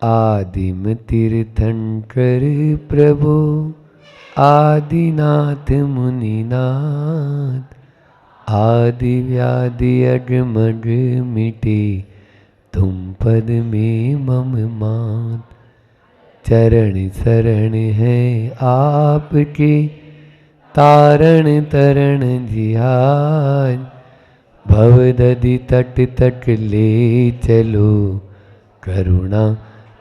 आदिम तीर्थंकर प्रभु आदिनाथ मुनिनाथ, आदि व्याधि अगमग मिटे तुम पद में मम मात। चरण शरण है आपके तारण तरण जिहाज, भवदधि तट तक ले चलो करुणा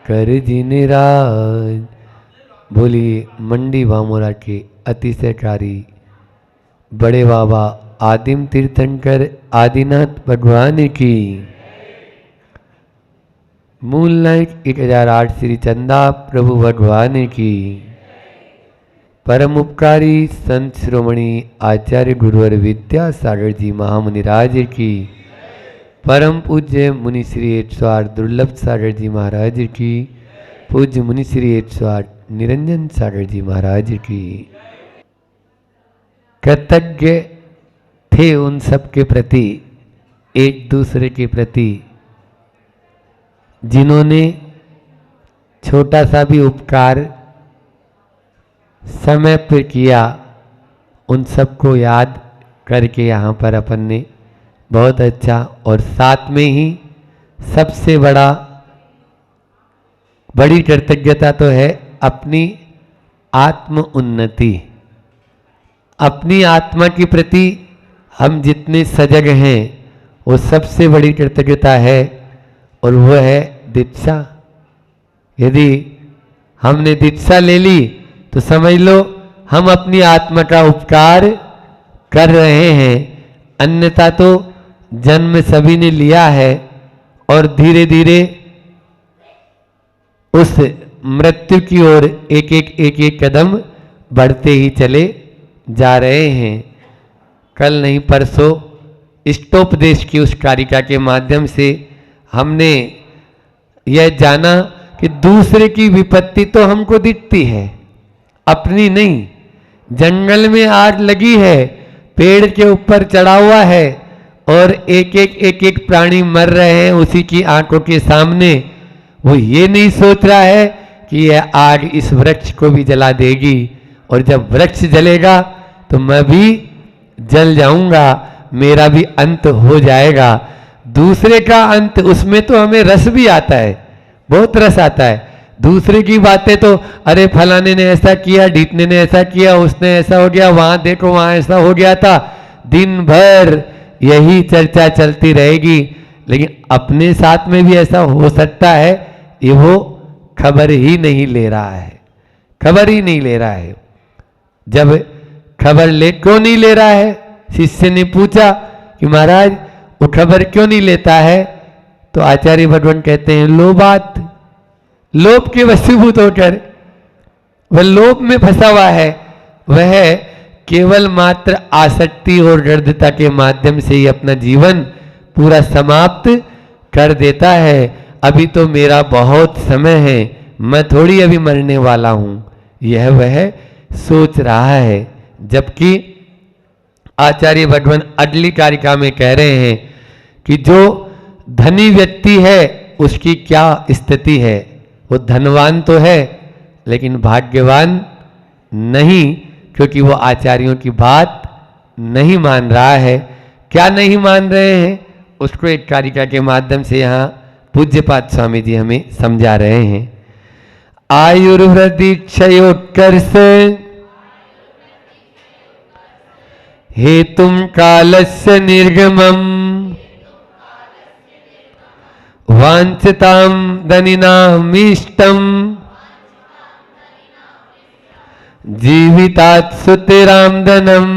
कर जिनराज। बोलिए मंडी वामोरा के अतिशयकारी बड़े बाबा आदिम तीर्थंकर आदिनाथ भगवान की। मूल नायक 1008 श्री चंदा प्रभु भगवान की। परम उपकारी संत श्रोमणी आचार्य गुरुवर विद्यासागर जी महामुनिराज की। परम पूज्य मुनि श्री 108 दुर्लभ सागर जी महाराज की। पूज्य मुनि श्री 108 निरंजन सागर जी महाराज की। कृतज्ञ थे उन सब के प्रति, एक दूसरे के प्रति, जिन्होंने छोटा सा भी उपकार समय पर किया। उन सबको याद करके यहाँ पर अपन ने बहुत अच्छा, और साथ में ही सबसे बड़ी कृतज्ञता तो है अपनी आत्म उन्नति। अपनी आत्मा के प्रति हम जितने सजग हैं वो सबसे बड़ी कृतज्ञता है, और वो है दीक्षा। यदि हमने दीक्षा ले ली तो समझ लो हम अपनी आत्मा का उपकार कर रहे हैं। अन्यथा तो जन्म सभी ने लिया है और धीरे धीरे उस मृत्यु की ओर एक एक कदम बढ़ते ही चले जा रहे हैं। कल नहीं परसों इष्टोपदेश की उस कारिका के माध्यम से हमने यह जाना कि दूसरे की विपत्ति तो हमको दिखती है, अपनी नहीं। जंगल में आग लगी है, पेड़ के ऊपर चढ़ा हुआ है और एक एक प्राणी मर रहे हैं उसी की आंखों के सामने। वो ये नहीं सोच रहा है कि यह आग इस वृक्ष को भी जला देगी, और जब वृक्ष जलेगा तो मैं भी जल जाऊंगा, मेरा भी अंत हो जाएगा। दूसरे का अंत, उसमें तो हमें रस भी आता है, बहुत रस आता है। दूसरे की बातें तो अरे फलाने ने ऐसा किया, ढीटने ने ऐसा किया, उसने ऐसा हो गया, वहां देखो वहां ऐसा हो गया था, दिन भर यही चर्चा चलती रहेगी। लेकिन अपने साथ में भी ऐसा हो सकता है, ये वो खबर ही नहीं ले रहा है, खबर ही नहीं ले रहा है। जब खबर क्यों नहीं ले रहा है, शिष्य ने पूछा कि महाराज वो खबर क्यों नहीं लेता है, तो आचार्य भगवान कहते हैं लोभात, लोभ के वशीभूत होकर वह लोभ में फंसा हुआ है। वह केवल मात्र आसक्ति और गर्दता के माध्यम से ही अपना जीवन पूरा समाप्त कर देता है। अभी तो मेरा बहुत समय है, मैं थोड़ी अभी मरने वाला हूं, यह वह सोच रहा है। जबकि आचार्य भगवान अगली कारिका में कह रहे हैं कि जो धनी व्यक्ति है उसकी क्या स्थिति है। वो धनवान तो है लेकिन भाग्यवान नहीं, क्योंकि वो आचार्यों की बात नहीं मान रहा है। क्या नहीं मान रहे हैं उसको एक कारिका के माध्यम से यहाँ पूज्यपाद स्वामी जी हमें समझा रहे हैं। आयुर्वृद्धि क्षयोत्कर्ष हेतुम कालस्य निर्गमम, वांछताम धनिनामीष्टम, जीवितात सुतिराम धनम।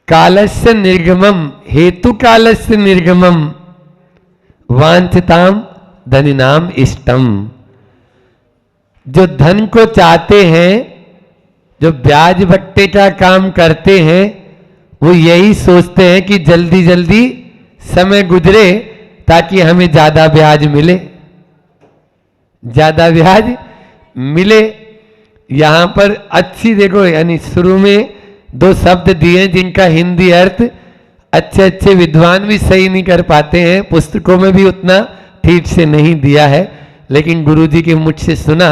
कालस्य निर्गमम, हेतु कालस्य निर्गमम, वांछताम धनिनाम इष्टम। जो धन को चाहते हैं, जो ब्याज भट्टे का काम करते हैं, वो यही सोचते हैं कि जल्दी जल्दी समय गुजरे ताकि हमें ज्यादा ब्याज मिले, ज्यादा ब्याज मिले। यहां पर अच्छी देखो, यानी शुरू में दो शब्द दिए जिनका हिंदी अर्थ अच्छे अच्छे विद्वान भी सही नहीं कर पाते हैं, पुस्तकों में भी उतना ठीक से नहीं दिया है, लेकिन गुरुजी के मुझ से सुना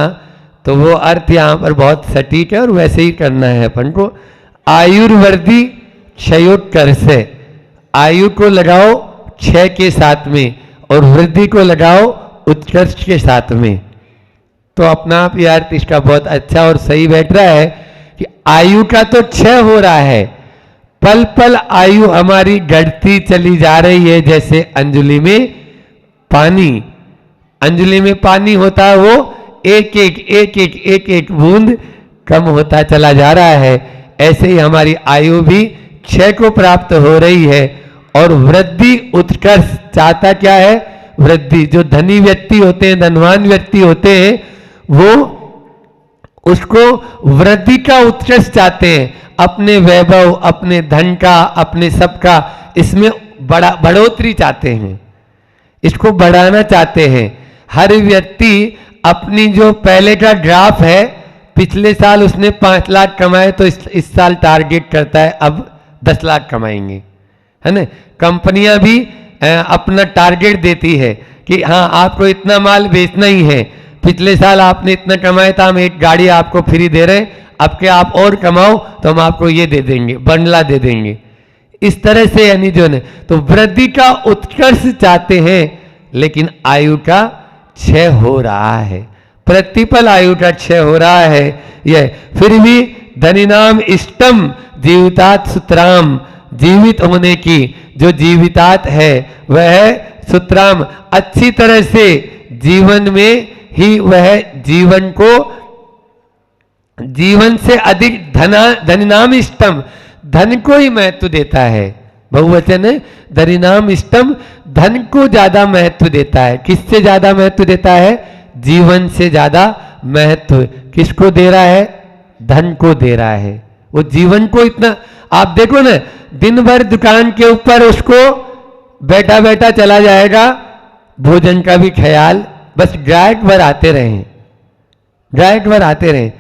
तो वो अर्थ यहाँ पर बहुत सटीक है और वैसे ही करना है अपन को। आयुर्वर्दी क्षयोत्कर्ष से, आयु को लगाओ क्षय के साथ में और वृद्धि को लगाओ उत्कर्ष के साथ में, तो अपना आप ये अर्थ इसका बहुत अच्छा और सही बैठ रहा है कि आयु का तो क्षय हो रहा है, पल पल आयु हमारी घटती चली जा रही है। जैसे अंजलि में पानी, अंजलि में पानी होता है, वो एक एक बूंद कम होता चला जा रहा है। ऐसे ही हमारी आयु भी क्षय को प्राप्त हो रही है और वृद्धि उत्कर्ष चाहता क्या है? वृद्धि। जो धनी व्यक्ति होते हैं, धनवान व्यक्ति होते हैं, वो उसको वृद्धि का उत्कर्ष चाहते हैं, अपने वैभव, अपने धन का, अपने सबका इसमें बढ़ोतरी चाहते हैं, इसको बढ़ाना चाहते हैं। हर व्यक्ति अपनी जो पहले का ग्राफ है, पिछले साल उसने 5 लाख कमाए तो इस साल टारगेट करता है अब 10 लाख कमाएंगे, है ना। कंपनियां भी अपना टारगेट देती है कि हाँ आपको इतना माल बेचना ही है, पिछले साल आपने इतना कमाया था, हम एक गाड़ी आपको फ्री दे रहे हैं, अब के आप और कमाओ तो हम आपको ये दे देंगे, बंडला दे देंगे। इस तरह से यानी जो है तो वृद्धि का उत्कर्ष चाहते हैं, लेकिन आयु का क्षय हो रहा है, प्रतिपल आयु का क्षय हो रहा है। यह फिर भी धनिनाम इष्टम जीवितात सुतराम, जीवित होने की जो जीवितात है वह सुतराम, अच्छी तरह से जीवन में ही वह जीवन को, जीवन से अधिक धनिनाम इष्टम, धन को ही महत्व देता है। बहुवचन है, धनिनाम इष्टम, धन को ज्यादा महत्व देता है। किससे ज्यादा महत्व देता है? जीवन से ज्यादा महत्व किसको दे रहा है? धन को दे रहा है। वो जीवन को इतना, आप देखो ना, दिन भर दुकान के ऊपर उसको बैठा बैठा चला जाएगा, भोजन का भी ख्याल, बस ग्राहक भर आते रहे, ग्राहक भर आते रहे।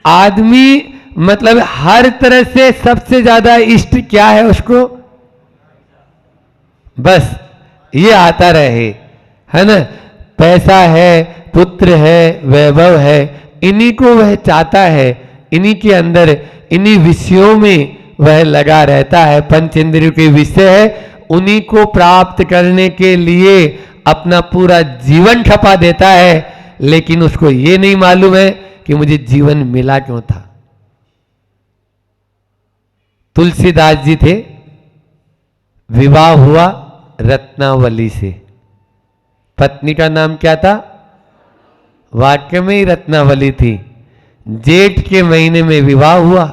आदमी मतलब हर तरह से सबसे ज्यादा इष्ट क्या है उसको? बस ये आता रहे, है ना। पैसा है, पुत्र है, वैभव है, इन्हीं को वह चाहता है, इन्हीं के अंदर, इन्हीं विषयों में वह लगा रहता है। पंच इंद्रियों के विषय है, उन्हीं को प्राप्त करने के लिए अपना पूरा जीवन खपा देता है, लेकिन उसको ये नहीं मालूम है कि मुझे जीवन मिला क्यों था। तुलसीदास जी थे, विवाह हुआ रत्नावली से, पत्नी का नाम क्या था? वाक्य में ही रत्नावली थी। जेठ के महीने में विवाह हुआ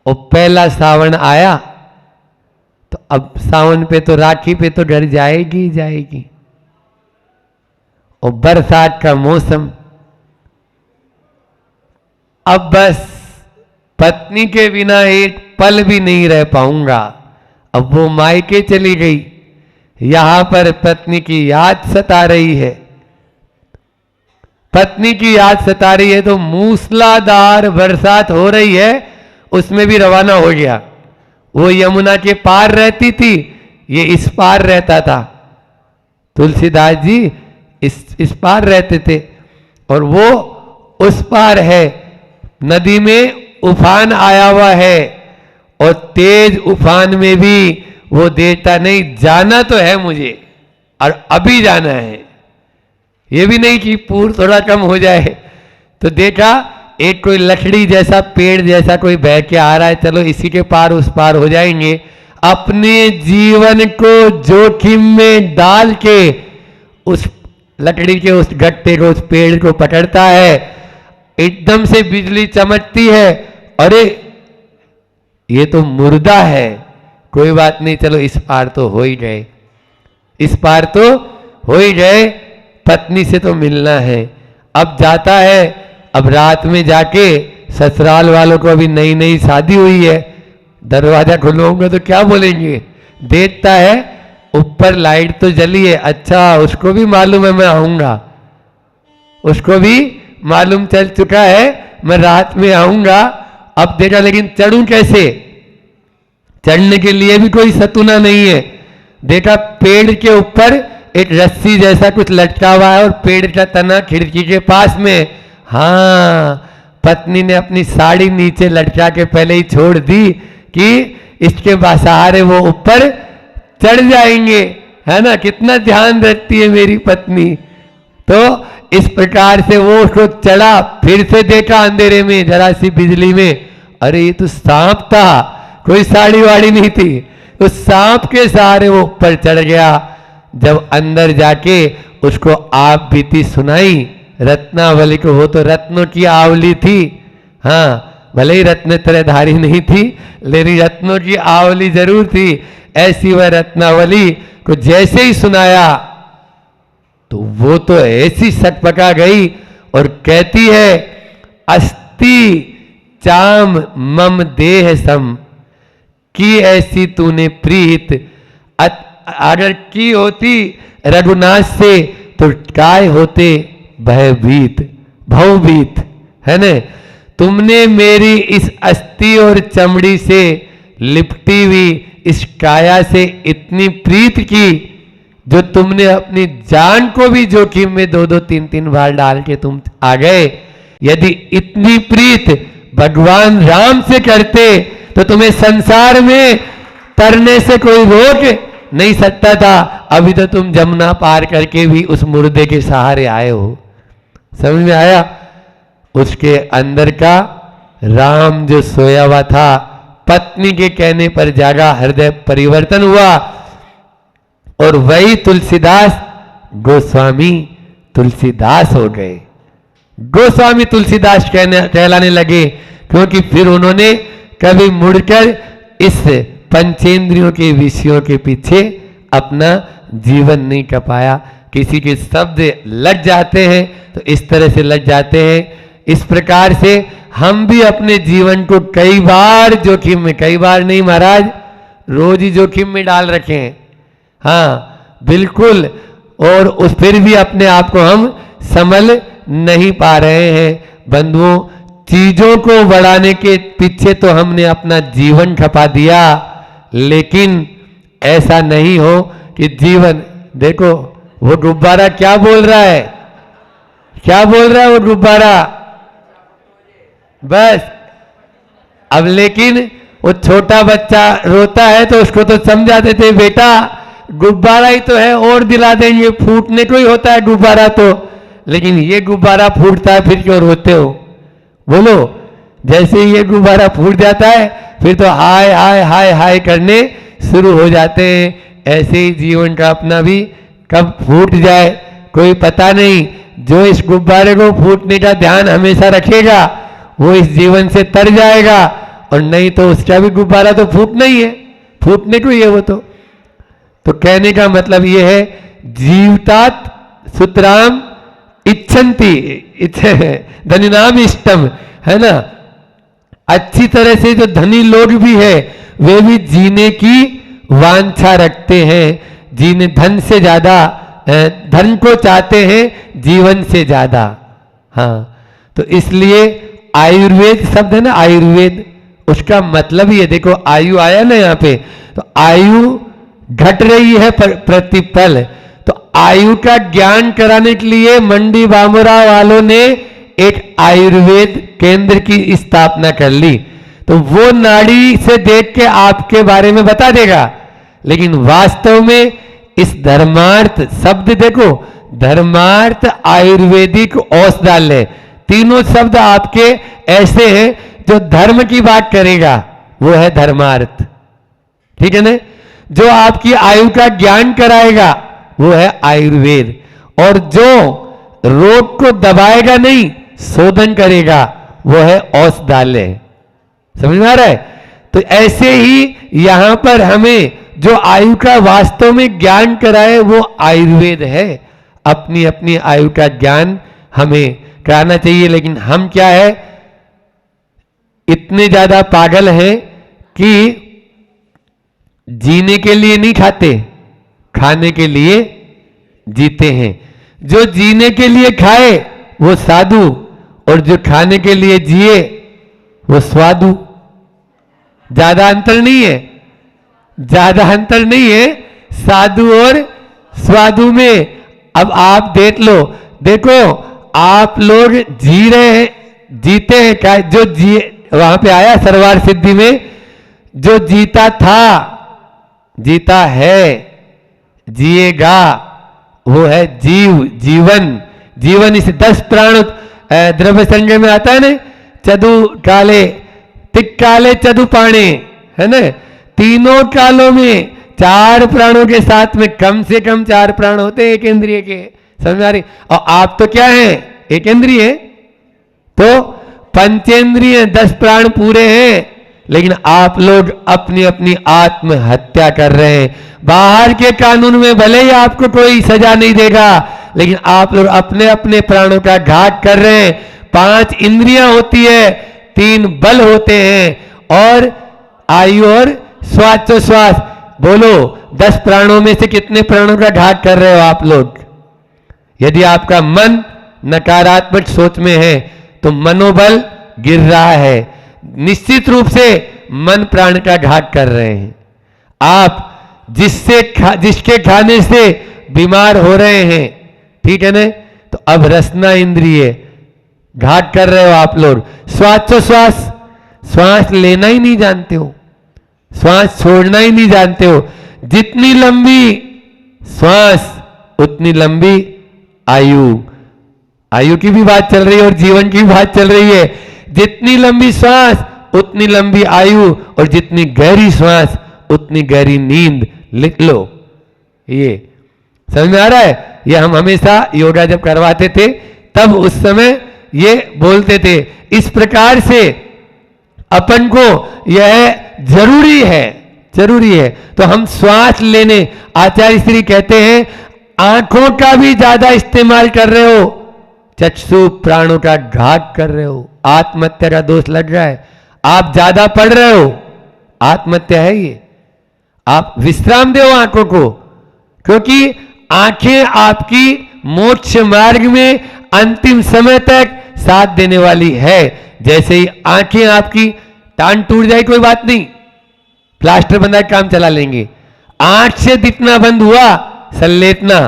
और पहला सावन आया तो अब सावन पे तो राखी पे तो घर जाएगी जाएगी, और बरसात का मौसम, अब बस पत्नी के बिना एक पल भी नहीं रह पाऊंगा। अब वो मायके चली गई, यहां पर पत्नी की याद सता रही है, पत्नी की याद सता रही है, तो मूसलाधार बरसात हो रही है, उसमें भी रवाना हो गया। वो यमुना के पार रहती थी, ये इस पार रहता था। तुलसीदास जी इस पार रहते थे और वो उस पार है। नदी में उफान आया हुआ है और तेज उफान में भी वो देता नहीं, जाना तो है मुझे और अभी जाना है, ये भी नहीं कि पूर थोड़ा कम हो जाए। तो देखा एक कोई लकड़ी जैसा, पेड़ जैसा कोई बह के आ रहा है, चलो इसी के पार उस पार हो जाएंगे। अपने जीवन को जोखिम में डाल के उस लकड़ी के उस गट्टे को, उस पेड़ को पकड़ता है, एकदम से बिजली चमकती है, अरे ये तो मुर्दा है, कोई बात नहीं, चलो इस पार तो हो ही गए, इस पार तो हो ही गए, पत्नी से तो मिलना है। अब जाता है, अब रात में जाके ससुराल वालों को अभी नई नई शादी हुई है, दरवाजा खुलवाऊंगा तो क्या बोलेंगे। देखता है ऊपर लाइट तो जली है, अच्छा उसको भी मालूम है मैं आऊंगा, उसको भी मालूम चल चुका है मैं रात में आऊंगा। अब देखा लेकिन चढ़ूं कैसे, चढ़ने के लिए भी कोई सतुना नहीं है। देखा पेड़ के ऊपर एक रस्सी जैसा कुछ लटका हुआ है और पेड़ का तना खिड़की के पास में। हाँ, पत्नी ने अपनी साड़ी नीचे लटका के पहले ही छोड़ दी कि इसके सहारे वो ऊपर चढ़ जाएंगे, है ना। कितना ध्यान रखती है मेरी पत्नी। तो इस प्रकार से वो उसको चढ़ा, फिर से देखा अंधेरे में जरा सी बिजली में, अरे ये तो सांप था, कोई साड़ी वाड़ी नहीं थी। तो सांप के सहारे वो ऊपर चढ़ गया। जब अंदर जाके उसको आप बीती सुनाई रत्नावली को, वो तो रत्नों की आवली थी। हाँ, भले ही रत्न तरहधारी नहीं थी, लेकिन रत्नों की आवली जरूर थी। ऐसी वह रत्नावली को जैसे ही सुनाया तो वो तो ऐसी सकपका गई और कहती है, अस्ति चाम मम देह सम, की ऐसी तूने प्रीत। अगर की होती रघुनाथ से तो काय होते भयभीत भवभीत, है न। तुमने मेरी इस अस्थि और चमड़ी से लिपटी हुई इस काया से इतनी प्रीत की, जो तुमने अपनी जान को भी जोखिम में 2-2 3-3 बार डाल के तुम आ गए। यदि इतनी प्रीत भगवान राम से करते तो तुम्हें संसार में तरने से कोई रोक नहीं सकता था। अभी तो तुम जमुना पार करके भी उस मुर्दे के सहारे आए हो। समझ में आया? उसके अंदर का राम जो सोया हुआ था, पत्नी के कहने पर जागा, हृदय परिवर्तन हुआ और वही तुलसीदास गोस्वामी तुलसीदास हो गए। गोस्वामी तुलसीदास कहलाने लगे, क्योंकि फिर उन्होंने कभी मुड़कर इस पंचेंद्रियों के विषयों के पीछे अपना जीवन नहीं कपाया। किसी के शब्द लग जाते हैं तो इस तरह से लग जाते हैं। इस प्रकार से हम भी अपने जीवन को कई बार जोखिम में, कई बार नहीं महाराज, रोज ही जोखिम में डाल रखे हैं। हाँ बिल्कुल, और उस फिर भी अपने आप को हम संभल नहीं पा रहे हैं। बंधुओं, चीजों को बढ़ाने के पीछे तो हमने अपना जीवन खपा दिया, लेकिन ऐसा नहीं हो कि जीवन, देखो वो गुब्बारा क्या बोल रहा है, क्या बोल रहा है वो गुब्बारा, बस। अब लेकिन वो छोटा बच्चा रोता है तो उसको तो समझा देते, बेटा गुब्बारा ही तो है और दिला देंगे, फूटने को ही होता है गुब्बारा तो, लेकिन ये गुब्बारा फूटता है फिर क्यों रोते हो? बोलो, जैसे ही ये गुब्बारा फूट जाता है फिर तो हाय हाय हाय हाय करने शुरू हो जाते हैं। ऐसे ही जीवन का अपना भी कब फूट जाए कोई पता नहीं। जो इस गुब्बारे को फूटने का ध्यान हमेशा रखेगा वो इस जीवन से तर जाएगा, और नहीं तो उसका भी गुब्बारा तो फूटना ही है, फूटने को ही है वो तो कहने का मतलब ये है, जीवतात सुतराम इच्छन्ति धनिनाम इष्टम, है ना। अच्छी तरह से जो धनी लोग भी है वे भी जीने की वांछा रखते हैं, जीने धन से ज्यादा, धन को चाहते हैं जीवन से ज्यादा। हाँ, तो इसलिए आयुर्वेद शब्द है ना, आयुर्वेद, उसका मतलब ही है, देखो आयु आया ना यहाँ पे, तो आयु घट रही है प्रतिपल, तो आयु का ज्ञान कराने के लिए मंडी बामुरा वालों ने एक आयुर्वेद केंद्र की स्थापना कर ली। तो वो नाड़ी से देख के आपके बारे में बता देगा, लेकिन वास्तव में इस धर्मार्थ शब्द देखो, धर्मार्थ आयुर्वेदिक औषधालय, तीनों शब्द आपके ऐसे हैं जो धर्म की बात करेगा, वो है धर्मार्थ, ठीक है ना। जो आपकी आयु का ज्ञान कराएगा वो है आयुर्वेद, और जो रोग को दबाएगा नहीं शोधन करेगा वो है औषधालय। समझ में आ रहा है? तो ऐसे ही यहां पर हमें जो आयु का वास्तव में ज्ञान कराए वो आयुर्वेद है। अपनी अपनी आयु का ज्ञान हमें कराना चाहिए, लेकिन हम क्या है, इतने ज्यादा पागल हैं कि जीने के लिए नहीं खाते, खाने के लिए जीते हैं। जो जीने के लिए खाए वो साधु, और जो खाने के लिए जिए वो स्वादु। ज्यादा अंतर नहीं है। ज्यादा अंतर नहीं है साधु और स्वादु में। अब आप देख लो, देखो आप लोग जी रहे हैं, जीते हैं क्या? जो जी वहां पे आया सरवार सिद्धि में, जो जीता था, जीता है, जिएगा, वो है जीव, जीवन। जीवन इस 10 प्राण द्रव्य संजय में आता है ना, चदु काले, तिक काले चदु पाणे, है ना? तीनों कालों में 4 प्राणों के साथ में कम से कम 4 प्राण होते हैं एक इंद्रिय के, समझ में आ रही? और आप तो क्या है, एक इंद्रिय है, तो पंचेंद्रिय 10 प्राण पूरे हैं, लेकिन आप लोग अपनी अपनी आत्महत्या कर रहे हैं। बाहर के कानून में भले ही आपको कोई सजा नहीं देगा, लेकिन आप लोग अपने अपने प्राणों का घात कर रहे हैं। 5 इंद्रियां होती है, 3 बल होते हैं, और आयु और श्वासोश्वास। बोलो 10 प्राणों में से कितने प्राणों का घात कर रहे हो आप लोग? यदि आपका मन नकारात्मक सोच में है तो मनोबल गिर रहा है, निश्चित रूप से मन प्राण का घात कर रहे हैं। आप जिसके खाने से बीमार हो रहे हैं, ठीक है ना, तो अब रसना इंद्रिय घात कर रहे हो आप लोग। श्वासोश्वास, श्वास लेना ही नहीं जानते हो, श्वास छोड़ना ही नहीं जानते हो। जितनी लंबी श्वास उतनी लंबी आयु। आयु की भी बात चल रही है और जीवन की भी बात चल रही है। जितनी लंबी श्वास उतनी लंबी आयु, और जितनी गहरी श्वास उतनी गहरी नींद। लिख लो, ये समझ में आ रहा है? ये हम हमेशा योगा जब करवाते थे तब उस समय ये बोलते थे। इस प्रकार से अपन को यह जरूरी है, जरूरी है। तो हम श्वास लेने, आचार्य श्री कहते हैं आंखों का भी ज्यादा इस्तेमाल कर रहे हो, चक्षु प्राणों का घात कर रहे हो, आत्महत्या का दोष लग रहा है। आप ज्यादा पढ़ रहे हो, आत्महत्या है ये। आप विश्राम दो आंखों को, क्योंकि आंखें आपकी मोक्ष मार्ग में अंतिम समय तक साथ देने वाली है। जैसे ही आंखें आपकी टांग टूट जाए कोई बात नहीं, प्लास्टर बंधा काम चला लेंगे। आंख से दिखना बंद हुआ, सल्लेटना,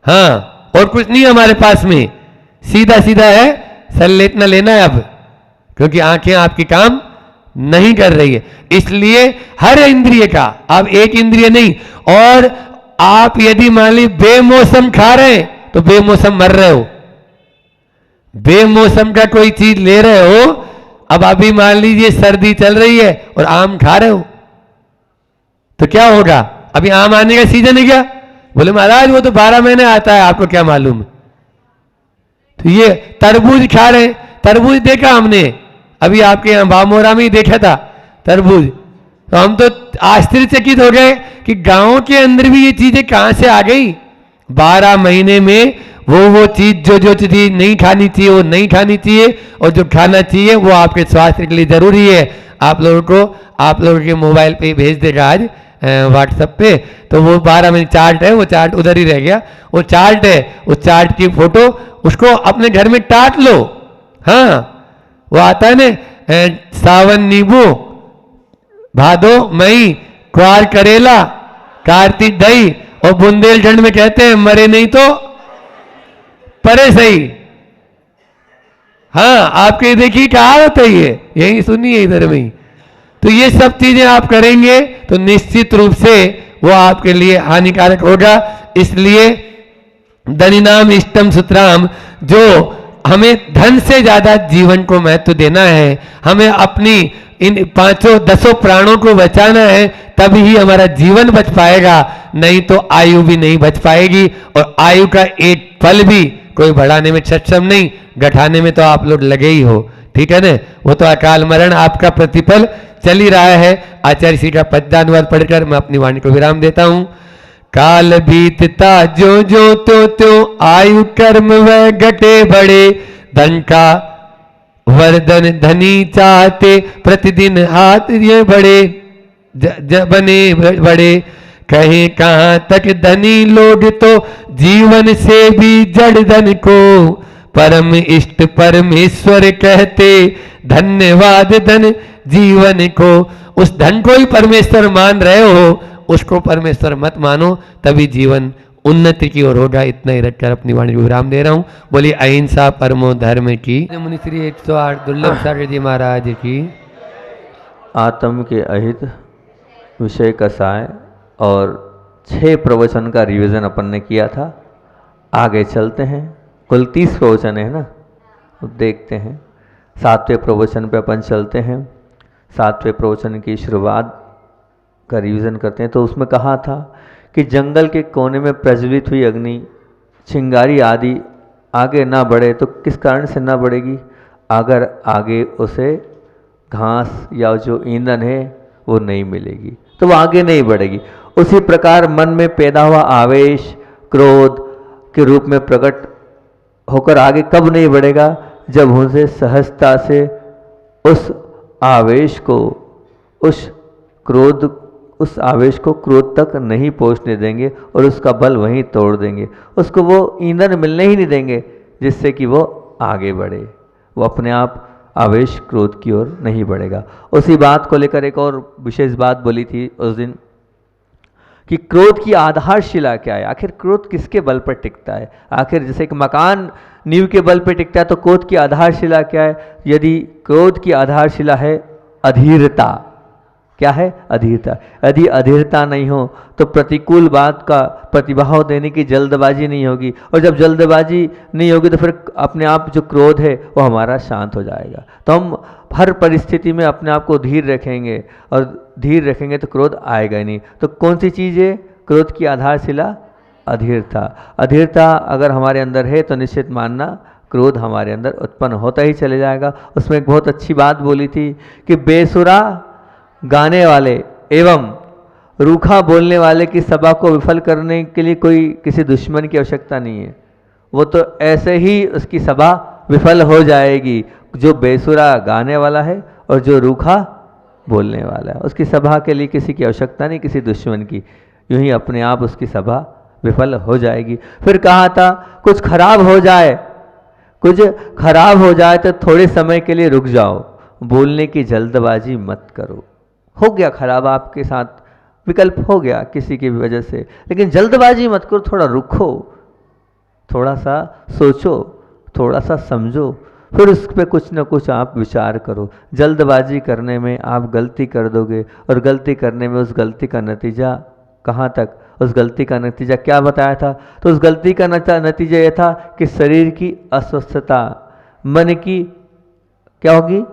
हाँ, और कुछ नहीं हमारे पास में, सीधा सीधा है सल्लेटना लेना है अब, क्योंकि आंखें आपकी काम नहीं कर रही है। इसलिए हर इंद्रिय का, आप एक इंद्रिय नहीं, और आप यदि मान ली बेमौसम खा रहे हैं तो बेमौसम मर रहे हो। बेमौसम का कोई चीज ले रहे हो, अब अभी मान लीजिए सर्दी चल रही है और आम खा रहे हो, तो क्या होगा? अभी आम आने का सीजन है क्या? बोले महाराज वो तो 12 महीने आता है, आपको क्या मालूम? तो ये तरबूज खा रहे हैं, तरबूज देखा हमने अभी आपके यहां बामोरा में ही देखा था तरबूज, तो हम तो आश्चर्यचकित हो गए कि गांव के अंदर भी ये चीजें कहां से आ गई। 12 महीने में वो चीज जो चीज नहीं खानी चाहिए वो नहीं खानी चाहिए, और जो खाना चाहिए वो आपके स्वास्थ्य के लिए जरूरी है। आप लोगों के मोबाइल पे भेज देगा आज व्हाट्सएप पे, तो वो 12 महीने चार्ट है, वो चार्ट उधर ही रह गया, वो चार्ट है, उस चार्ट की फोटो उसको अपने घर में टाट लो। हाँ, वो आता है ना, सावन नींबू, भादो मई, क्वार करेला, कार्तिक दही, और बुंदेलखंड में कहते हैं मरे नहीं तो परे सही। हाँ, आपके देखिए कहावत है ये, यही सुनिए इधर में। तो ये सब चीजें आप करेंगे तो निश्चित रूप से वो आपके लिए हानिकारक होगा। इसलिए धनिनाम इष्टम सुतराम, जो हमें धन से ज्यादा जीवन को महत्व देना है, हमें अपनी इन 5-10 प्राणों को बचाना है, तभी ही हमारा जीवन बच पाएगा, नहीं तो आयु भी नहीं बच पाएगी। और आयु का एक पल भी कोई बढ़ाने में सक्षम नहीं, घटाने में तो आप लोग लगे ही हो, ठीक है ना? वो तो अकाल मरण आपका प्रतिफल चल ही रहा है। आचार्य श्री का पद्यानुवाद पढ़कर मैं अपनी वाणी को विराम देता हूं। काल बीतता जो जो त्यों आयु कर्म वह घटे बढ़े, धन का वर्धन धनी चाहते प्रतिदिन हाथ ये बड़े बने बड़े, कहे कहां तक धनी लोग तो जीवन से भी जड़ धन को, परम इष्ट परमेश्वर कहते, धन्यवाद धन जीवन को। उस धन को ही परमेश्वर मान रहे हो, उसको परमेश्वर मत मानो, तभी जीवन उन्नति की ओर होगा। इतना ही रखकर अपनी वाणी को विराम दे रहा हूँ। बोलिए अहिंसा परमो धर्म की। मुनि श्री 108 दुर्लभ सागर जी महाराज की। आत्म के अहित विषय कसाय और 6 प्रवचन का रिवीजन अपन ने किया था। आगे चलते हैं, कुल 30 प्रवचन है ना, तो देखते हैं 7वें प्रवचन पे अपन चलते हैं। 7वें प्रवचन की शुरुआत का रिवीजन करते हैं। तो उसमें कहा था कि जंगल के कोने में प्रज्वलित हुई अग्नि, चिंगारी आदि आगे ना बढ़े तो किस कारण से ना बढ़ेगी? अगर आगे उसे घास या जो ईंधन है वो नहीं मिलेगी तो वो आगे नहीं बढ़ेगी। उसी प्रकार मन में पैदा हुआ आवेश क्रोध के रूप में प्रकट होकर आगे कब नहीं बढ़ेगा? जब उनसे सहजता से उस आवेश को, उस आवेश को क्रोध तक नहीं पहुंचने देंगे और उसका बल वहीं तोड़ देंगे। उसको वो ईंधन मिलने ही नहीं देंगे जिससे कि वो आगे बढ़े। वो अपने आप आवेश क्रोध की ओर नहीं बढ़ेगा। उसी बात को लेकर एक और विशेष बात बोली थी उस दिन कि क्रोध की आधारशिला क्या है? आखिर क्रोध किसके बल पर टिकता है? आखिर जैसे एक मकान नींव के बल पर टिकता है तो क्रोध की आधारशिला क्या है? यदि क्रोध की आधारशिला है अधीरता, क्या है? अधीरता। यदि अधीरता नहीं हो तो प्रतिकूल बात का प्रतिभाव देने की जल्दबाजी नहीं होगी, और जब जल्दबाजी नहीं होगी तो फिर अपने आप जो क्रोध है वो हमारा शांत हो जाएगा। तो हम हर परिस्थिति में अपने आप को धीर रखेंगे, और धीर रखेंगे तो क्रोध आएगा ही नहीं। तो कौन सी चीज़ है क्रोध की आधारशिला? अधीरता। अधीरता अगर हमारे अंदर है तो निश्चित मानना क्रोध हमारे अंदर उत्पन्न होता ही चले जाएगा। उसमें एक बहुत अच्छी बात बोली थी कि बेसुरा गाने वाले एवं रूखा बोलने वाले की सभा को विफल करने के लिए कोई किसी दुश्मन की आवश्यकता नहीं है। वो तो ऐसे ही उसकी सभा विफल हो जाएगी। जो बेसुरा गाने वाला है और जो रूखा बोलने वाला है, उसकी सभा के लिए किसी की आवश्यकता नहीं, किसी दुश्मन की। यूं ही अपने आप उसकी सभा विफल हो जाएगी। फिर कहा था कुछ खराब हो जाए तो थोड़े समय के लिए रुक जाओ, बोलने की जल्दबाजी मत करो। हो गया खराब, आपके साथ विकल्प हो गया किसी की वजह से, लेकिन जल्दबाजी मत करो, थोड़ा रुको, थोड़ा सा सोचो, थोड़ा सा समझो, फिर उस पर कुछ ना कुछ आप विचार करो। जल्दबाजी करने में आप गलती कर दोगे, और गलती करने में उस गलती का नतीजा कहाँ तक, उस गलती का नतीजा क्या बताया था? तो उस गलती का नतीजा यह था कि शरीर की अस्वस्थता, मन की क्या होगी?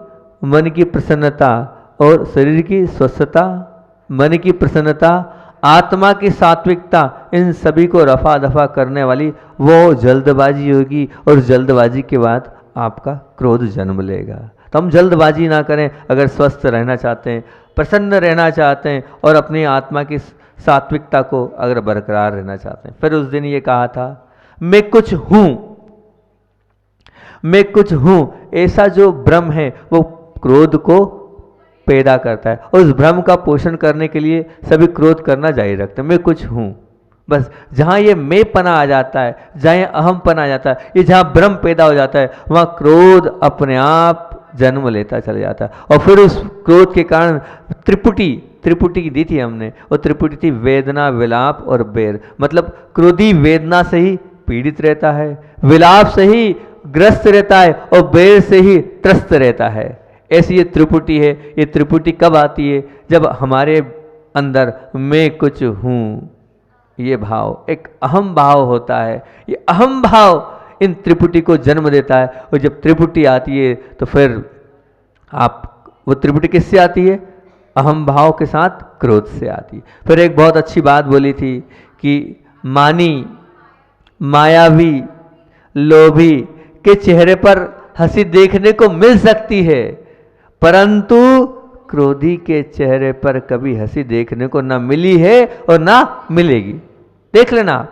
मन की प्रसन्नता, और शरीर की स्वस्थता, मन की प्रसन्नता, आत्मा की सात्विकता, इन सभी को रफा दफा करने वाली वो जल्दबाजी होगी, और जल्दबाजी के बाद आपका क्रोध जन्म लेगा। तो हम जल्दबाजी ना करें अगर स्वस्थ रहना चाहते हैं, प्रसन्न रहना चाहते हैं, और अपनी आत्मा की सात्विकता को अगर बरकरार रहना चाहते हैं। फिर उस दिन ये कहा था मैं कुछ हूं, ऐसा जो भ्रम है वो क्रोध को पैदा करता है, और उस भ्रम का पोषण करने के लिए सभी क्रोध करना जारी रखते हैं। मैं कुछ हूं, बस जहां ये मैं पना आ जाता है, जहां ये अहम पना आ जाता है, ये जहां भ्रम पैदा हो जाता है, वहां क्रोध अपने आप जन्म लेता चला जाता है। और फिर उस क्रोध के कारण त्रिपुटी दी थी हमने, वो त्रिपुटी थी वेदना, विलाप और बेर। मतलब क्रोधी वेदना से ही पीड़ित रहता है, विलाप से ही ग्रस्त रहता है, और बेर से ही त्रस्त रहता है। ऐसी ये त्रिपुटी है। ये त्रिपुटी कब आती है? जब हमारे अंदर मैं कुछ हूँ ये भाव, एक अहम भाव होता है। ये अहम भाव इन त्रिपुटी को जन्म देता है, और जब त्रिपुटी आती है तो फिर वो त्रिपुटी किससे आती है? अहम भाव के साथ क्रोध से आती है। फिर एक बहुत अच्छी बात बोली थी कि मानी, मायावी, लोभी के चेहरे पर हंसी देखने को मिल सकती है, परंतु क्रोधी के चेहरे पर कभी हंसी देखने को ना मिली है और ना मिलेगी। देख लेना,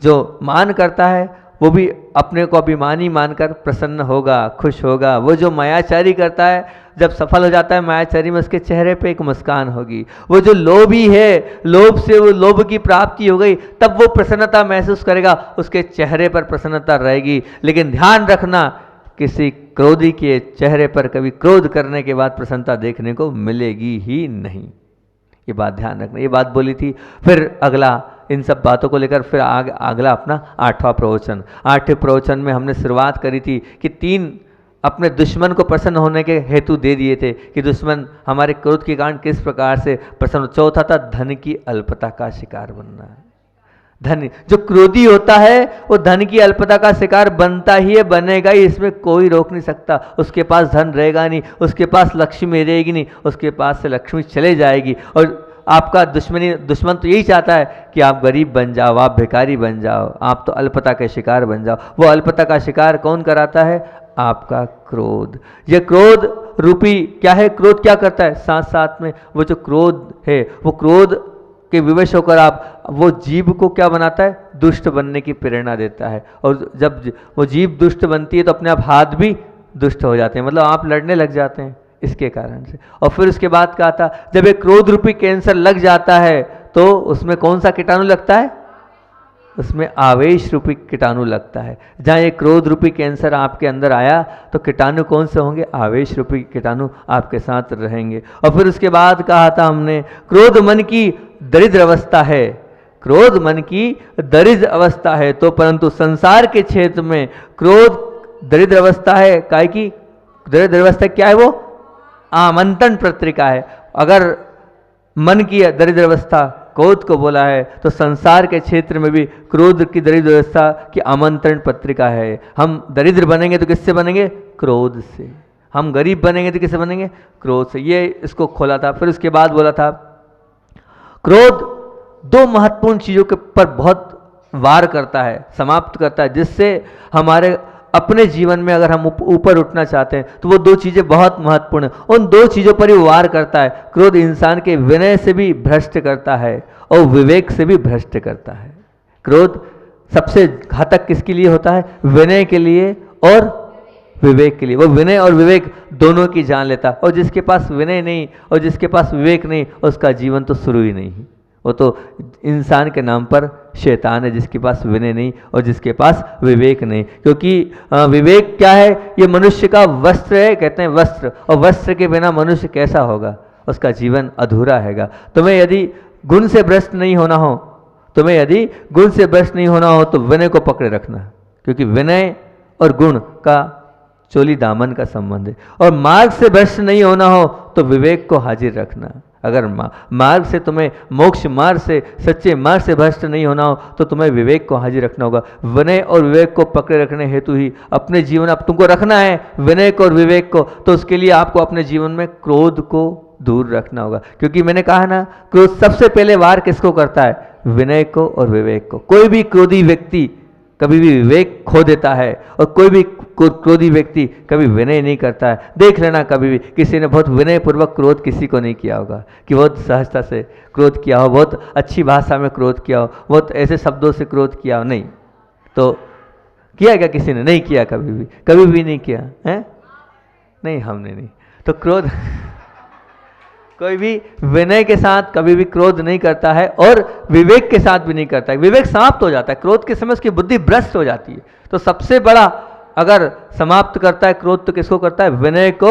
जो मान करता है वो भी अपने को अभिमानी मानकर प्रसन्न होगा, खुश होगा। वो जो मायाचारी करता है, जब सफल हो जाता है मायाचारी में, उसके चेहरे पे एक मुस्कान होगी। वो जो लोभी है, लोभ से वो लोभ की प्राप्ति हो गई, तब वो प्रसन्नता महसूस करेगा, उसके चेहरे पर प्रसन्नता रहेगी। लेकिन ध्यान रखना, किसी क्रोधी के चेहरे पर कभी क्रोध करने के बाद प्रसन्नता देखने को मिलेगी ही नहीं। ये बात ध्यान रखना, ये बात बोली थी। फिर अगला इन सब बातों को लेकर फिर अगला अपना 8वां प्रवचन। 8वें प्रवचन में हमने शुरुआत करी थी कि 3 अपने दुश्मन को प्रसन्न होने के हेतु दे दिए थे कि दुश्मन हमारे क्रोध के कारण किस प्रकार से प्रसन्न। चौथा था धन की अल्पता का शिकार बनना। धन, जो क्रोधी होता है वो धन की अल्पता का शिकार बनता ही है, बनेगा ही, इसमें कोई रोक नहीं सकता। उसके पास धन रहेगा नहीं, उसके पास लक्ष्मी रहेगी नहीं, उसके पास से लक्ष्मी चले जाएगी। और आपका दुश्मन तो यही चाहता है कि आप गरीब बन जाओ, आप भिखारी बन जाओ, आप तो अल्पता के शिकार बन जाओ। वो अल्पता का शिकार कौन कराता है? आपका क्रोध। ये क्रोध रूपी क्या है? क्रोध क्या करता है? साथ साथ में वो जो क्रोध है, वो क्रोध के विवश होकर आप वो जीव को क्या बनाता है? दुष्ट बनने की प्रेरणा देता है। और जब वो जीव दुष्ट बनती है तो अपने आप हाथ भी दुष्ट हो जाते हैं, मतलब आप लड़ने लग जाते हैं इसके कारण से। और फिर उसके बाद कहा था, जब एक क्रोध रूपी कैंसर लग जाता है तो उसमें कौन सा कीटाणु लगता है? उसमें आवेश रूपी कीटाणु लगता है। जहाँ ये क्रोध रूपी कैंसर आपके अंदर आया तो कीटाणु कौन से होंगे? आवेश रूपी कीटाणु आपके साथ रहेंगे। और फिर उसके बाद कहा था हमने, क्रोध मन की दरिद्र अवस्था है। क्रोध मन की दरिद्र अवस्था है तो, परंतु संसार के क्षेत्र में क्रोध दरिद्र अवस्था है। काय की दरिद्र अवस्था क्या है? वो आमंत्रण पत्रिका है। अगर मन की दरिद्र अवस्था क्रोध को बोला है तो संसार के क्षेत्र में भी क्रोध की दरिद्र अवस्था की आमंत्रण पत्रिका है। हम दरिद्र बनेंगे तो किससे बनेंगे? क्रोध से। हम गरीब बनेंगे तो किससे बनेंगे? क्रोध से। ये इसको खोला था। फिर उसके बाद बोला था, क्रोध 2 महत्वपूर्ण चीज़ों के पर बहुत वार करता है, समाप्त करता है, जिससे हमारे अपने जीवन में अगर हम ऊपर उठना चाहते हैं तो वो 2 चीज़ें बहुत महत्वपूर्ण हैं। उन 2 चीज़ों पर ही वार करता है। क्रोध इंसान के विनय से भी भ्रष्ट करता है और विवेक से भी भ्रष्ट करता है। क्रोध सबसे घातक किसके लिए होता है? विनय के लिए और विवेक के लिए। वो विनय और विवेक दोनों की जान लेता है। और जिसके पास विनय नहीं और जिसके पास विवेक नहीं, उसका जीवन तो शुरू ही नहीं। वो तो इंसान के नाम पर शैतान है, जिसके पास विनय नहीं और जिसके पास विवेक नहीं। क्योंकि विवेक क्या है? ये मनुष्य का वस्त्र है, कहते हैं वस्त्र, और वस्त्र के बिना मनुष्य कैसा होगा? उसका जीवन अधूरा हैगा। तुम्हें यदि गुण से भ्रष्ट नहीं होना हो, तो विनय को पकड़े रखना, क्योंकि विनय और गुण का चोली दामन का संबंध है। और मार्ग से भ्रष्ट नहीं होना हो तो विवेक को हाजिर रखना। अगर मार्ग से तुम्हें, मोक्ष मार्ग से, सच्चे मार्ग से भ्रष्ट नहीं होना हो तो तुम्हें विवेक को हाजिर रखना होगा। विनय और विवेक को पकड़े रखने हेतु ही अपने जीवन, अब तुमको रखना है विनय को और विवेक को, तो उसके लिए आपको अपने जीवन में क्रोध को दूर रखना होगा। क्योंकि मैंने कहा ना, क्रोध सबसे पहले वार किसको करता है? विनय को और विवेक को। कोई भी क्रोधी व्यक्ति कभी भी विवेक खो देता है और कोई भी क्रोधी व्यक्ति कभी विनय नहीं करता है। देख लेना, कभी भी किसी ने बहुत विनय पूर्वक क्रोध किसी को नहीं किया होगा, कि बहुत सहजता से क्रोध किया हो, बहुत अच्छी भाषा में क्रोध किया हो, बहुत ऐसे शब्दों से क्रोध किया हो। नहीं तो किया क्या किसी ने? नहीं किया, कभी भी नहीं किया है। नहीं, हमने नहीं। तो क्रोध कोई भी विनय के साथ कभी भी क्रोध नहीं करता है और विवेक के साथ भी नहीं करता है। विवेक समाप्त हो जाता है क्रोध के समय, उसकी बुद्धि भ्रष्ट हो जाती है। तो सबसे बड़ा अगर समाप्त करता है क्रोध तो किसको करता है? विनय को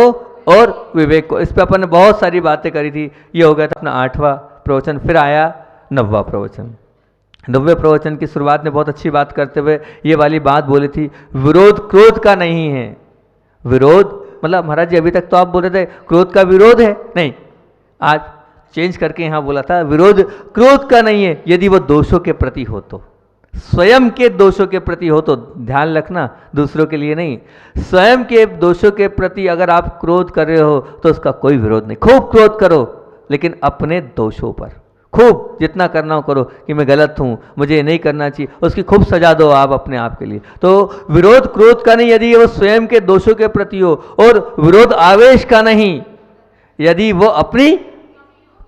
और विवेक को। इस पर अपन ने बहुत सारी बातें करी थी। ये हो गया था अपना 8वां प्रवचन। फिर आया 9वां प्रवचन। 9वें प्रवचन की शुरुआत में बहुत अच्छी बात करते हुए ये वाली बात बोली थी, विरोध क्रोध का नहीं है। विरोध मतलब महाराज जी अभी तक तो आप बोल रहे थे क्रोध का विरोध है, नहीं, आज चेंज करके यहां बोला था विरोध क्रोध का नहीं है यदि वो दोषों के प्रति हो तो। स्वयं के दोषों के प्रति हो तो, ध्यान रखना, दूसरों के लिए नहीं। स्वयं के दोषों के प्रति अगर आप क्रोध कर रहे हो तो उसका कोई विरोध नहीं। खूब क्रोध करो, लेकिन अपने दोषों पर खूब जितना करना हो करो, कि मैं गलत हूं, मुझे ये नहीं करना चाहिए, उसकी खूब सजा दो आप अपने आप के लिए। तो विरोध क्रोध का नहीं यदि वो स्वयं के दोषों के प्रति हो, और विरोध आवेश का नहीं यदि वो अपनी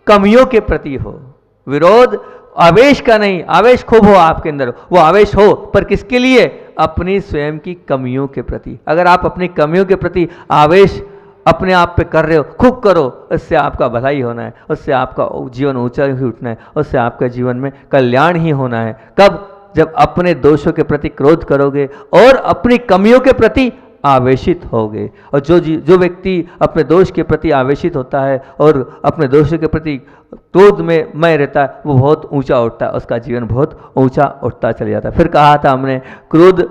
कमियों के प्रति हो। विरोध आवेश का नहीं, आवेश खूब हो आपके अंदर, वो आवेश हो पर किसके लिए? अपनी स्वयं की कमियों के प्रति। अगर आप अपनी कमियों के प्रति आवेश अपने आप पे कर रहे हो, खूब करो, उससे आपका भलाई होना है, उससे आपका जीवन ऊंचा ही उठना है, उससे आपका जीवन में कल्याण ही होना है। कब? जब अपने दोषों के प्रति क्रोध करोगे और अपनी कमियों के प्रति आवेशित होगे। और जो व्यक्ति अपने दोष के प्रति आवेशित होता है और अपने दोषों के प्रति क्रोध में मय रहता है, वो बहुत ऊंचा उठता है, उसका जीवन बहुत ऊंचा उठता चले जाता है। फिर कहा था हमने, क्रोध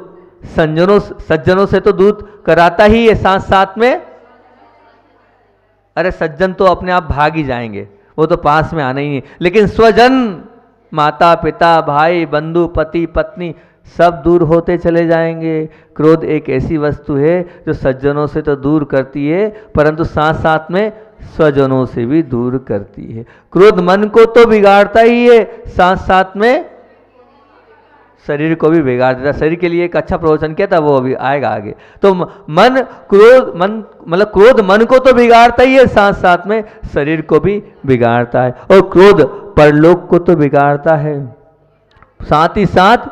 सज्जनों से तो दूर कराता ही है, साथ साथ में, अरे सज्जन तो अपने आप भाग ही जाएंगे, वो तो पास में आना ही नहीं, लेकिन स्वजन, माता पिता, भाई बंधु, पति पत्नी, सब दूर होते चले जाएंगे। क्रोध एक ऐसी वस्तु है जो सज्जनों से तो दूर करती है, परंतु साथ साथ में स्वजनों से भी दूर करती है। क्रोध मन को तो बिगाड़ता ही है, साथ साथ में शरीर को भी बिगाड़ देता। शरीर के लिए एक अच्छा प्रवचन किया था, वो अभी आएगा आगे। तो क्रोध मन को तो बिगाड़ता ही है, साथ साथ में शरीर को भी बिगाड़ता है, और क्रोध परलोक को तो बिगाड़ता है, साथ ही साथ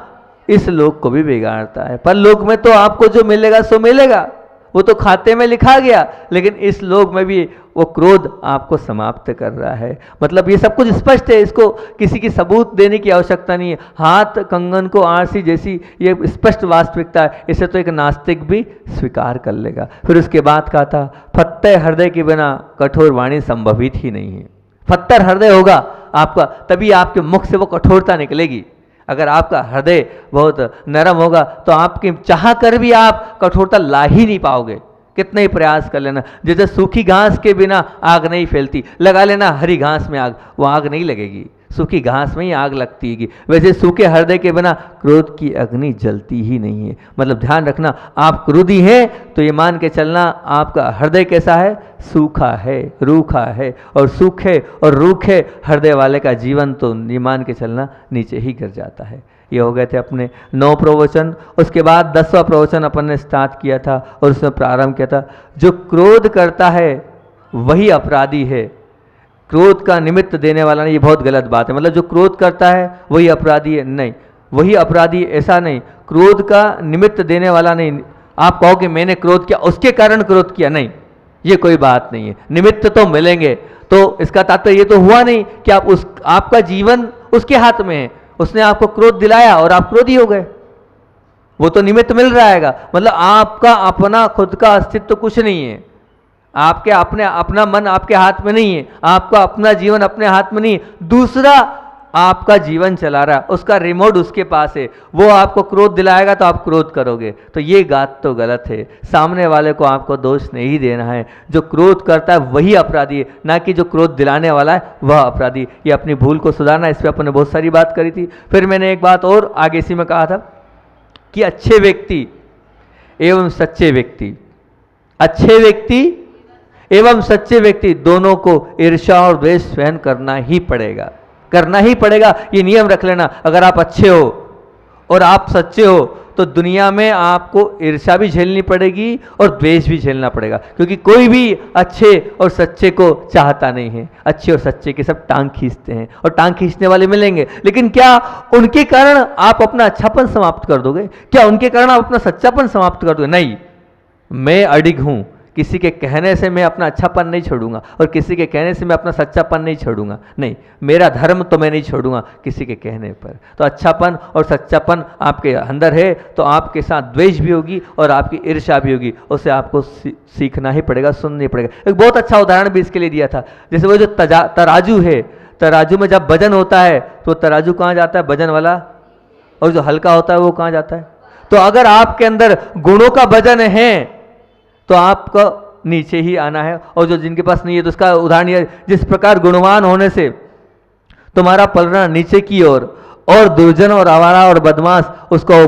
इस लोक को भी बिगाड़ता है। परलोक में तो आपको जो मिलेगा सो मिलेगा, वो तो खाते में लिखा गया, लेकिन इस लोक में भी वो क्रोध आपको समाप्त कर रहा है। मतलब ये सब कुछ स्पष्ट है, इसको किसी की सबूत देने की आवश्यकता नहीं है। हाथ कंगन को आरसी जैसी ये स्पष्ट वास्तविकता है, इसे तो एक नास्तिक भी स्वीकार कर लेगा। फिर उसके बाद कहा था, फत्ते हृदय के बिना कठोर वाणी संभवित ही नहीं है। फत्तर हृदय होगा आपका, तभी आपके मुख से वो कठोरता निकलेगी। अगर आपका हृदय बहुत नरम होगा तो आपके चाह कर भी आप कठोरता ला ही नहीं पाओगे, कितने ही प्रयास कर लेना। जैसे सूखी घास के बिना आग नहीं फैलती, लगा लेना हरी घास में आग, वो आग नहीं लगेगी, सूखी घास में ही आग लगती है। वैसे सूखे हृदय के बिना क्रोध की अग्नि जलती ही नहीं है। मतलब ध्यान रखना, आप क्रोधी हैं तो ये मान के चलना आपका हृदय कैसा है, सूखा है, रूखा है, और सूखे और रूखे हृदय वाले का जीवन तो ये मान के चलना नीचे ही गिर जाता है। ये हो गए थे अपने 9 प्रवचन। उसके बाद 10वां प्रवचन अपन ने स्टार्ट किया था और उसमें प्रारंभ किया था, जो क्रोध करता है वही अपराधी है, क्रोध का निमित्त देने वाला नहीं। ये बहुत गलत बात है। मतलब जो क्रोध करता है वही अपराधी है, नहीं, वही अपराधी ऐसा नहीं, क्रोध का निमित्त देने वाला नहीं। आप कहो कि मैंने क्रोध किया उसके कारण क्रोध किया, नहीं, ये कोई बात नहीं है। निमित्त तो मिलेंगे, तो इसका तात्पर्य ये तो हुआ नहीं कि आपका जीवन उसके हाथ में है, उसने आपको क्रोध दिलाया और आप क्रोधी हो गए, वो तो निमित्त मिल रहा है। मतलब आपका अपना खुद का अस्तित्व कुछ नहीं है, आपके अपना मन आपके हाथ में नहीं है, आपका अपना जीवन अपने हाथ में नहीं है, दूसरा आपका जीवन चला रहा है, उसका रिमोट उसके पास है, वो आपको क्रोध दिलाएगा तो आप क्रोध करोगे। तो ये बात तो गलत है। सामने वाले को आपको दोष नहीं देना है, जो क्रोध करता है वही अपराधी है, ना कि जो क्रोध दिलाने वाला है वह अपराधी। ये अपनी भूल को सुधारना, इस पर अपन ने बहुत सारी बात करी थी। फिर मैंने एक बात और आगे इसी में कहा था कि अच्छे व्यक्ति एवं सच्चे व्यक्ति, अच्छे व्यक्ति एवं सच्चे व्यक्ति दोनों को ईर्ष्या और द्वेष सहन करना ही पड़ेगा, करना ही पड़ेगा। ये नियम रख लेना, अगर आप अच्छे हो और आप सच्चे हो तो दुनिया में आपको ईर्ष्या भी झेलनी पड़ेगी और द्वेष भी झेलना पड़ेगा, क्योंकि कोई भी अच्छे और सच्चे को चाहता नहीं है। अच्छे और सच्चे के सब टांग खींचते हैं और टांग खींचने वाले मिलेंगे, लेकिन क्या उनके कारण आप अपना अच्छापन समाप्त कर दोगे? क्या उनके कारण आप अपना सच्चापन समाप्त कर दोगे? नहीं, मैं अडिग हूं, किसी के कहने से मैं अपना अच्छापन नहीं छोड़ूंगा और किसी के कहने से मैं अपना सच्चापन नहीं छोड़ूंगा। नहीं, मेरा धर्म तो मैं नहीं छोड़ूंगा किसी के कहने पर। तो अच्छापन और सच्चापन आपके अंदर है तो आपके साथ द्वेष भी होगी और आपकी ईर्ष्या भी होगी, उसे आपको सीखना ही पड़ेगा, सुनना ही पड़ेगा। एक बहुत अच्छा उदाहरण भी इसके लिए दिया था, जैसे वो जो तराजू है, तराजू में जब वजन होता है तो तराजू कहाँ जाता है, वजन वाला, और जो हल्का होता है वो कहाँ जाता है। तो अगर आपके अंदर गुणों का वजन है तो आपको नीचे ही आना है, और जो जिनके पास नहीं है तो उसका उदाहरण ये, जिस प्रकार गुणवान होने से तुम्हारा पलना नीचे की ओर और दुर्जन और आवारा और बदमाश उसका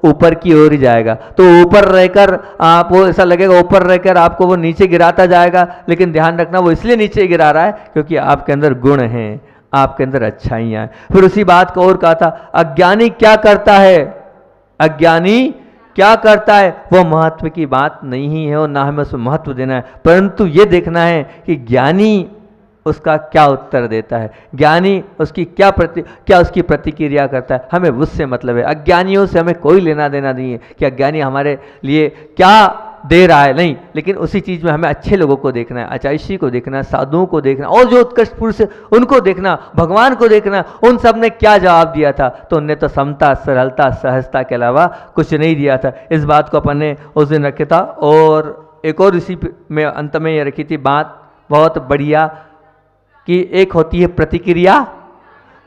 ऊपर की ओर ही जाएगा। तो ऊपर रहकर आप वो ऐसा लगेगा, ऊपर रहकर आपको वो नीचे गिराता जाएगा, लेकिन ध्यान रखना वो इसलिए नीचे गिरा रहा है क्योंकि आपके अंदर गुण हैं, आपके अंदर अच्छाइयाँ हैं। फिर उसी बात को और कहा था, अज्ञानी क्या करता है, अज्ञानी क्या करता है वह महत्व की बात नहीं है और ना हमें उसमें महत्व देना है, परंतु ये देखना है कि ज्ञानी उसका क्या उत्तर देता है, ज्ञानी उसकी क्या उसकी प्रतिक्रिया करता है, हमें उससे मतलब है। अज्ञानियों से हमें कोई लेना देना नहीं है कि अज्ञानी हमारे लिए क्या दे रहा है, नहीं, लेकिन उसी चीज़ में हमें अच्छे लोगों को देखना है, अचाइशी को देखना है, साधुओं को देखना, और जो उत्कृष्ट पुरुष है उनको देखना, भगवान को देखना, उन सब ने क्या जवाब दिया था। तो उनने तो समता, सरलता, सहजता के अलावा कुछ नहीं दिया था। इस बात को अपन ने उस दिन रखा था। और एक और इसी में अंत में ये रखी थी बात बहुत बढ़िया कि एक होती है प्रतिक्रिया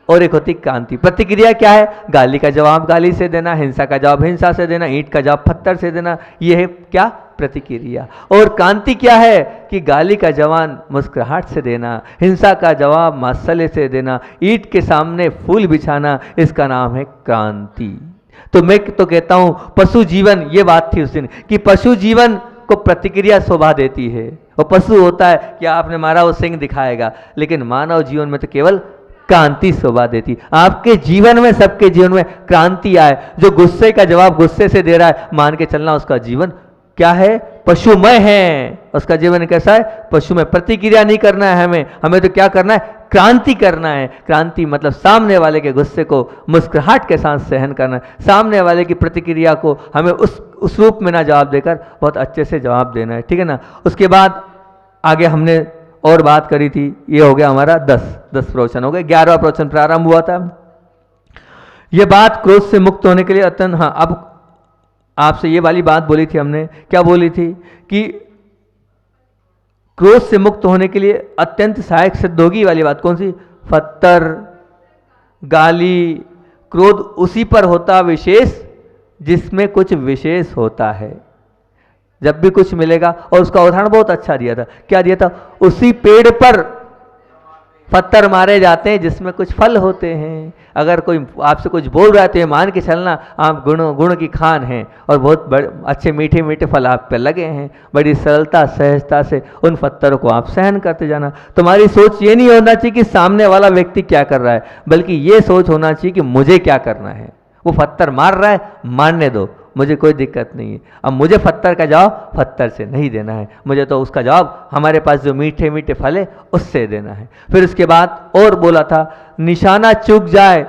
और एक होती क्रांति। प्रतिक्रिया क्या है? गाली का जवाब गाली से देना, हिंसा का जवाब हिंसा से देना, ईंट का जवाब पत्थर से देना, ये है क्या? प्रतिक्रिया। और क्रांति क्या है? कि गाली का जवाब मुस्कुराहट से देना, हिंसा का जवाब मात्सल्य से देना, ईंट के सामने फूल बिछाना, इसका नाम है क्रांति। तो मैं तो कहता हूं पशु जीवन, ये बात थी उस दिन कि पशु जीवन को प्रतिक्रिया शोभा देती है। वो पशु होता है कि आपने मारा वो सिंह दिखाएगा, लेकिन मानव जीवन में तो केवल क्रांति शोभा देती। आपके जीवन में, सबके जीवन में क्रांति आए। जो गुस्से का जवाब गुस्से से दे रहा है, मान के चलना उसका जीवन क्या है? पशुमय है। उसका जीवन कैसा है? पशुमय। प्रतिक्रिया नहीं करना है हमें तो क्या करना है? क्रांति करना है। क्रांति मतलब सामने वाले के गुस्से को मुस्कुराहट के साथ सहन करना है, सामने वाले की प्रतिक्रिया को हमें उस रूप में ना जवाब देकर बहुत अच्छे से जवाब देना है, ठीक है ना। उसके बाद आगे हमने और बात करी थी, ये हो गया हमारा 10 प्रवचन हो गए। 11वां प्रवचन प्रारंभ हुआ था। ये बात क्रोध से मुक्त होने के लिए अत्यंत, हाँ, अब आपसे ये वाली बात बोली थी हमने, क्या बोली थी कि क्रोध से मुक्त होने के लिए अत्यंत सहायक सिद्ध होगी वाली बात। कौन सी? पत्थर, गाली, क्रोध उसी पर होता विशेष जिसमें कुछ विशेष होता है। जब भी कुछ मिलेगा, और उसका उदाहरण बहुत अच्छा दिया था। क्या दिया था? उसी पेड़ पर पत्थर मारे जाते हैं जिसमें कुछ फल होते हैं। अगर कोई आपसे कुछ बोल रहा है तो ये मान के चलना आप गुण की खान हैं और बहुत अच्छे मीठे मीठे फल आप पे लगे हैं। बड़ी सरलता सहजता से उन पत्थरों को आप सहन करते जाना। तुम्हारी सोच ये नहीं होना चाहिए कि सामने वाला व्यक्ति क्या कर रहा है, बल्कि ये सोच होना चाहिए कि मुझे क्या करना है। वो पत्थर मार रहा है, मारने दो, मुझे कोई दिक्कत नहीं है। अब मुझे पत्थर का जवाब पत्थर से नहीं देना है, मुझे तो उसका जवाब हमारे पास जो मीठे मीठे फल है उससे देना है। फिर उसके बाद और बोला था, निशाना चूक जाए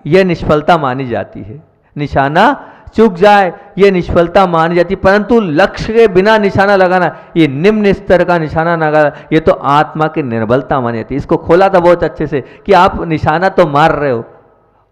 यह निष्फलता मानी जाती है। निशाना चूक जाए यह निष्फलता मानी जाती है, परंतु लक्ष्य के बिना निशाना लगाना, ये निम्न स्तर का निशाना लगाना, ये तो आत्मा की निर्बलता मानी जाती है। इसको खोला था बहुत अच्छे से कि आप निशाना तो मार रहे हो,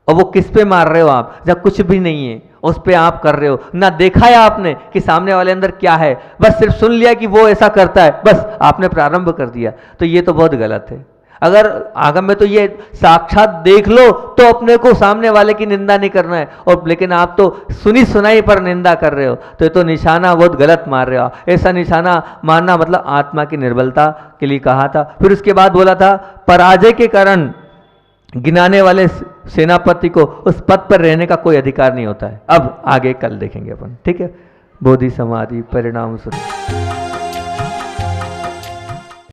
और वो किस पे मार रहे हो आप? जब कुछ भी नहीं है उस पे आप कर रहे हो, ना देखा है आपने कि सामने वाले अंदर क्या है, बस सिर्फ सुन लिया कि वो ऐसा करता है, बस आपने प्रारंभ कर दिया। तो ये तो बहुत गलत है। अगर आगम में तो ये साक्षात देख लो तो अपने को सामने वाले की निंदा नहीं करना है, और लेकिन आप तो सुनी सुनाई पर निंदा कर रहे हो, तो ये तो निशाना बहुत गलत मार रहे हो। ऐसा निशाना मारना मतलब आत्मा की निर्बलता के लिए कहा था। फिर उसके बाद बोला था, पराजय के कारण गिनाने वाले सेनापति को उस पद पर रहने का कोई अधिकार नहीं होता है। अब आगे कल देखेंगे अपन, ठीक है। बोधि समाधि परिणाम सुन।